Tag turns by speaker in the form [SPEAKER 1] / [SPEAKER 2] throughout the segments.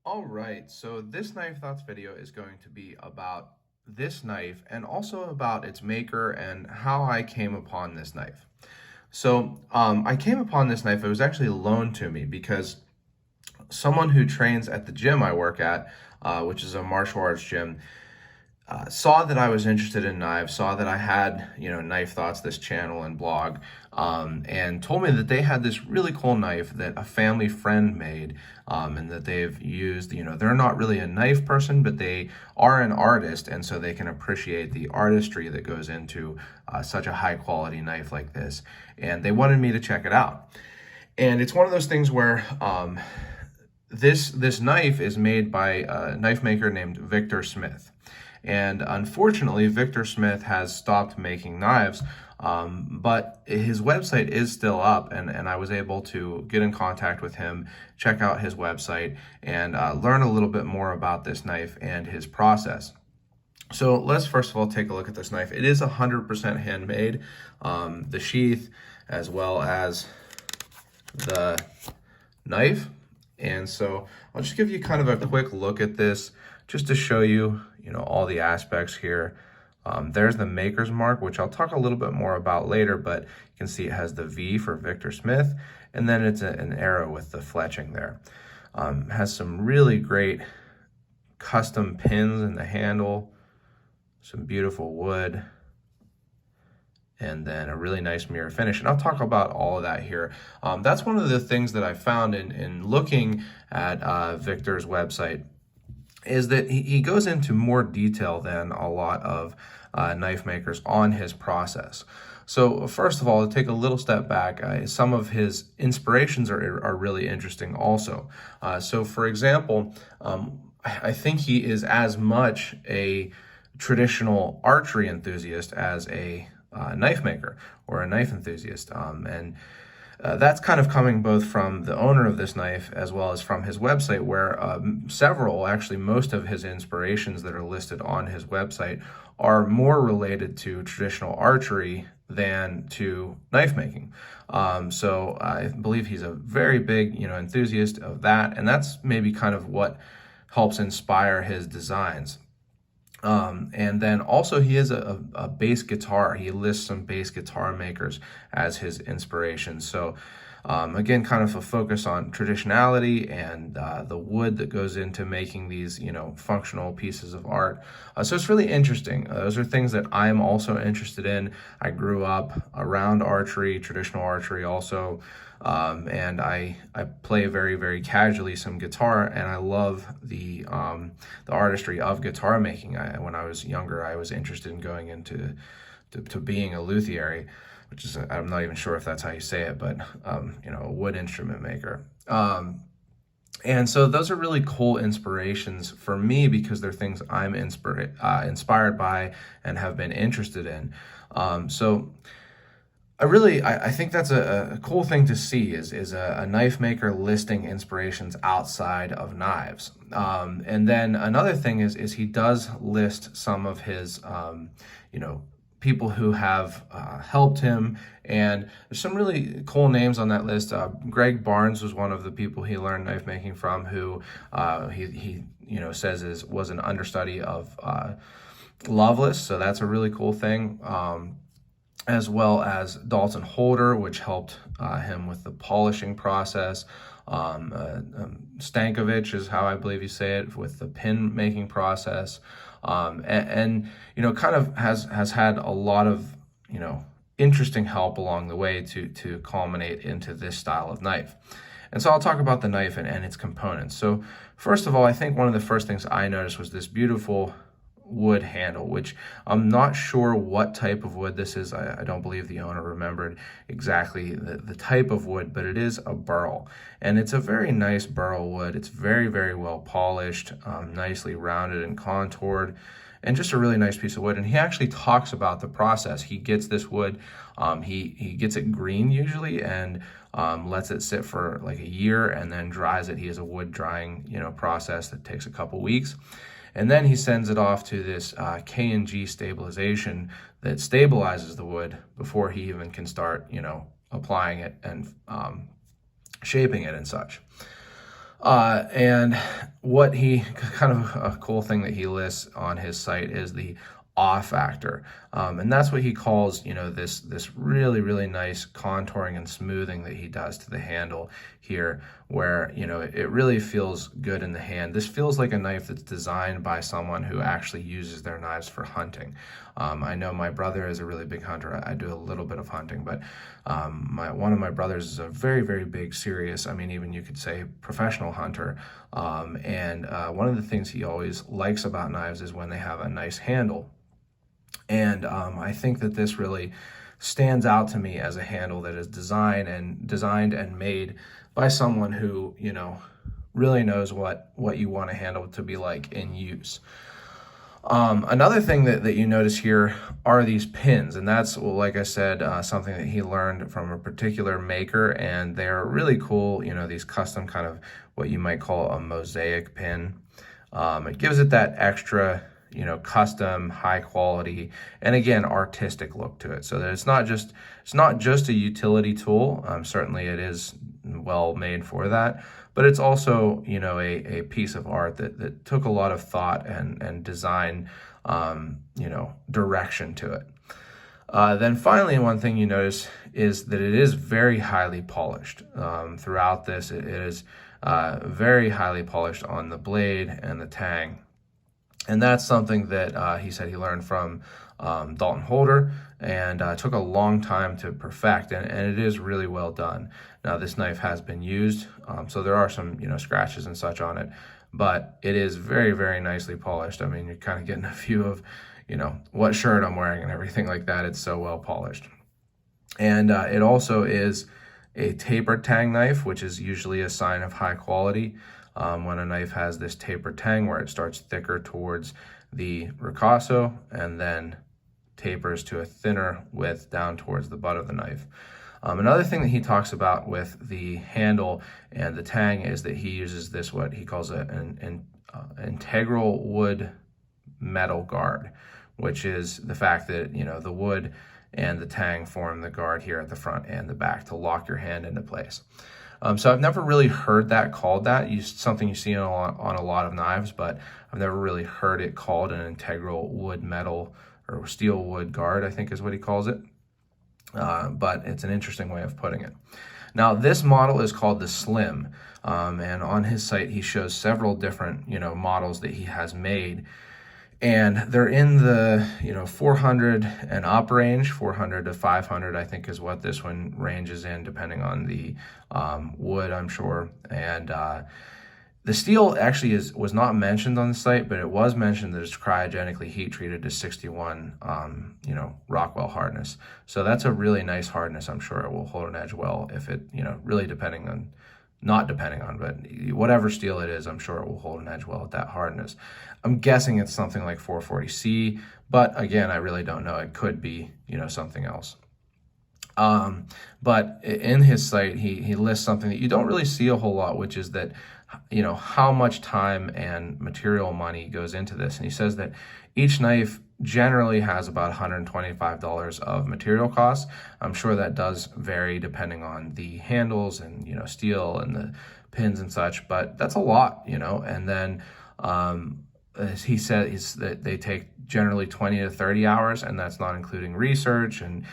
[SPEAKER 1] All right, so this knife thoughts video is going to be about this knife and also about its maker and how I came upon this knife. I came upon this knife. It was actually loaned to me because someone who trains at the gym I work at, which is a martial arts gym, saw that I was interested in knives, saw that I had, Knife Thoughts, this channel and blog, and told me that they had this really cool knife that a family friend made, and that they've used. They're not really a knife person, but they are an artist, and so they can appreciate the artistry that goes into such a high quality knife like this. And they wanted me to check it out. And it's one of those things where this knife is made by a knife maker named Victor Smith. And unfortunately, Victor Smith has stopped making knives, but his website is still up, and I was able to get in contact with him, check out his website, and learn a little bit more about this knife and his process. So let's first of all take a look at this knife. It is 100% handmade, the sheath as well as the knife. And so I'll just give you kind of a quick look at this just to show you, all the aspects here. There's the maker's mark, which I'll talk a little bit more about later, but you can see it has the V for Victor Smith, and then it's an arrow with the fletching there. Has some really great custom pins in the handle, some beautiful wood, and then a really nice mirror finish. And I'll talk about all of that here. That's one of the things that I found in looking at Victor's website, is that he goes into more detail than a lot of knife makers on his process. So first of all, to take a little step back, some of his inspirations are really interesting also. So for example, I think he is as much a traditional archery enthusiast as a knife maker or a knife enthusiast. That's kind of coming both from the owner of this knife as well as from his website, where actually most of his inspirations that are listed on his website are more related to traditional archery than to knife making. So I believe he's a very big, enthusiast of that, and that's maybe kind of what helps inspire his designs. And then also he is a bass guitar. He lists some bass guitar makers as his inspiration. So again, kind of a focus on traditionality and the wood that goes into making these, functional pieces of art. So it's really interesting. Those are things that I'm also interested in. I grew up around archery, traditional archery also. And I play very, very casually some guitar, and I love the artistry of guitar making. When I was younger, I was interested in going into being a luthier, which is, I'm not even sure if that's how you say it, but a wood instrument maker. And so those are really cool inspirations for me because they're things I'm inspired by and have been interested in. I think that's a cool thing to see is a knife maker listing inspirations outside of knives. And then another thing is he does list some of his, people who have helped him. And there's some really cool names on that list. Greg Barnes was one of the people he learned knife making from, who he says was an understudy of Loveless. So that's a really cool thing. As well as Dalton Holder, which helped him with the polishing process. Stankovich is how I believe you say it, with the pin making process. And kind of has had a lot of, interesting help along the way to culminate into this style of knife. And so I'll talk about the knife and its components. So first of all, I think one of the first things I noticed was this beautiful wood handle, which I'm not sure what type of wood this is. I don't believe the owner remembered exactly the type of wood, but it is a burl, and it's a very nice burl wood. It's very, very well polished, nicely rounded and contoured, and just a really nice piece of wood. And he actually talks about the process. He gets this wood, he gets it green usually, and lets it sit for like a year and then dries it. He has a wood drying, process that takes a couple weeks. And then he sends it off to this K&G stabilization that stabilizes the wood before he even can start, applying it and shaping it and such. And what he kind of a cool thing that he lists on his site is the awe factor, and that's what he calls, this really nice contouring and smoothing that he does to the handle here, where it really feels good in the hand. This feels like a knife that's designed by someone who actually uses their knives for hunting. I know my brother is a really big hunter. I do a little bit of hunting, but one of my brothers is a very big, serious, I mean, even you could say professional hunter. And one of the things he always likes about knives is when they have a nice handle. And I think that this really stands out to me as a handle that is designed and made by someone who, really knows what you want a handle to be like in use. Another thing that you notice here are these pins, and that's, well, like I said, something that he learned from a particular maker, and they're really cool. These custom kind of what you might call a mosaic pin. It gives it that extra, custom, high quality, and again, artistic look to it. So that it's not just a utility tool. Certainly, it is well made for that, but it's also, a piece of art that took a lot of thought and design, direction to it. Then finally, one thing you notice is that it is very highly polished. Throughout this, it is very highly polished on the blade and the tang. And that's something that he said he learned from Dalton Holder, and took a long time to perfect, and it is really well done. Now, this knife has been used, so there are some scratches and such on it, but it is very nicely polished. I mean, you're kind of getting a view of what shirt I'm wearing and everything like that. It's so well polished. And it also is a tapered tang knife, which is usually a sign of high quality. When a knife has this tapered tang, where it starts thicker towards the ricasso and then tapers to a thinner width down towards the butt of the knife. Another thing that he talks about with the handle and the tang is that he uses this, what he calls an integral wood metal guard, which is the fact that the wood and the tang form the guard here at the front and the back to lock your hand into place. So I've never really heard that called that. Something you see on a lot of knives, but I've never really heard it called an integral wood metal or steel wood guard, I think is what he calls it. But it's an interesting way of putting it. Now, this model is called the Slim, and on his site he shows several different models that he has made. And they're in the 400 and up range. 400 to 500, I think, is what this one ranges in, depending on the wood, I'm sure. And the steel actually was not mentioned on the site, but it was mentioned that it's cryogenically heat treated to 61, Rockwell hardness. So that's a really nice hardness. I'm sure it will hold an edge well if it, really not depending on, but whatever steel it is, I'm sure it will hold an edge well at that hardness. I'm guessing it's something like 440C, but again, I really don't know. It could be, something else. But in his site, he lists something that you don't really see a whole lot, which is that, how much time and material money goes into this. And he says that each knife generally has about $125 of material costs. I'm sure that does vary depending on the handles and, steel and the pins and such, but that's a lot, and then, as he said, is that they take generally 20 to 30 hours, and that's not including research and,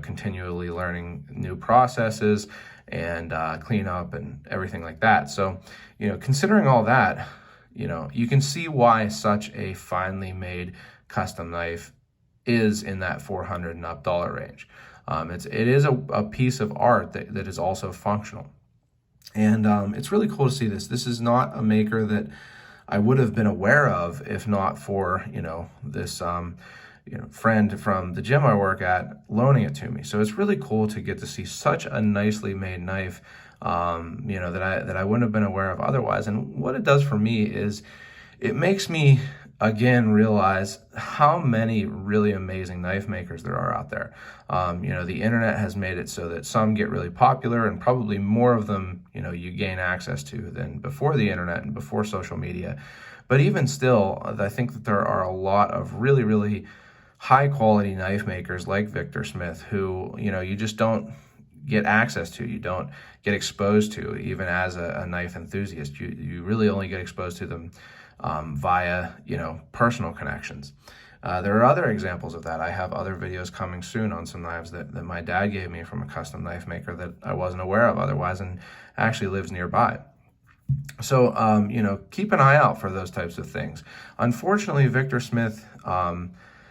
[SPEAKER 1] continually learning new processes and cleanup and everything like that. So, considering all that, you can see why such a finely made custom knife is in that 400 and up dollar range. It is a piece of art that is also functional. And it's really cool to see this. This is not a maker that I would have been aware of if not for, this friend from the gym I work at loaning it to me. So it's really cool to get to see such a nicely made knife, that I wouldn't have been aware of otherwise. And what it does for me is it makes me again realize how many really amazing knife makers there are out there. The internet has made it so that some get really popular, and probably more of them, you gain access to than before the internet and before social media. But even still, I think that there are a lot of really high quality knife makers like Victor Smith who, you just don't get access to, you don't get exposed to, even as a knife enthusiast. You really only get exposed to them via, personal connections. There are other examples of that. I have other videos coming soon on some knives that my dad gave me from a custom knife maker that I wasn't aware of otherwise, and actually lives nearby. So, keep an eye out for those types of things. Unfortunately, Victor Smith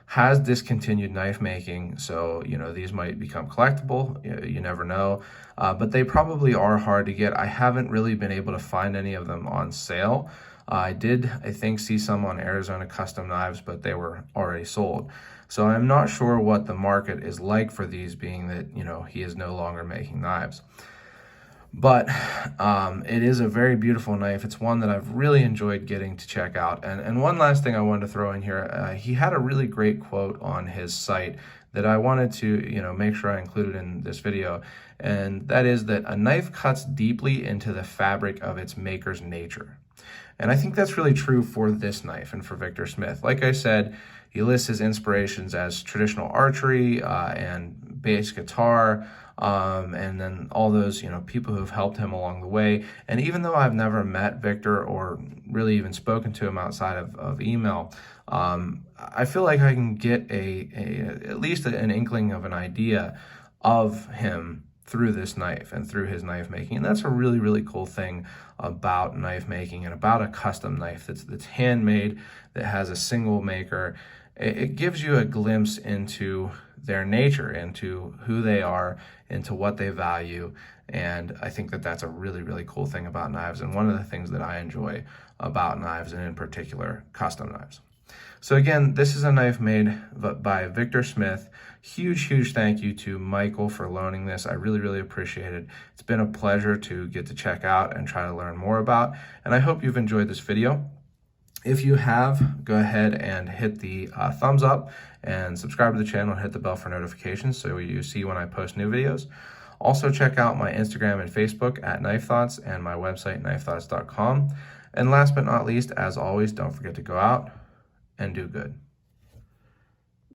[SPEAKER 1] has discontinued knife making, so, these might become collectible. You never know, but they probably are hard to get. I haven't really been able to find any of them on sale. I think, see some on Arizona Custom Knives, but they were already sold. So I'm not sure what the market is like for these, being that, he is no longer making knives. But it is a very beautiful knife. It's one that I've really enjoyed getting to check out. And one last thing I wanted to throw in here, he had a really great quote on his site that I wanted to, make sure I included in this video. And that is that a knife cuts deeply into the fabric of its maker's nature. And I think that's really true for this knife and for Victor Smith. Like I said, he lists his inspirations as traditional archery and bass guitar, and then all those, people who have helped him along the way. And even though I've never met Victor or really even spoken to him outside of email, I feel like I can get at least an inkling of an idea of him through this knife and through his knife making. And that's a really, really cool thing about knife making and about a custom knife that's handmade, that has a single maker. It gives you a glimpse into their nature, into who they are, into what they value. And I think that that's a really, really cool thing about knives, and one of the things that I enjoy about knives, and in particular custom knives. So again, this is a knife made by Victor Smith. Huge, huge thank you to Michael for loaning this. I really, really appreciate it. It's been a pleasure to get to check out and try to learn more about, and I hope you've enjoyed this video. If you have, go ahead and hit the thumbs up and subscribe to the channel and hit the bell for notifications so you see when I post new videos. Also check out my Instagram and Facebook at Knife Thoughts, and my website, knifethoughts.com. And last but not least, as always, don't forget to go out and do good.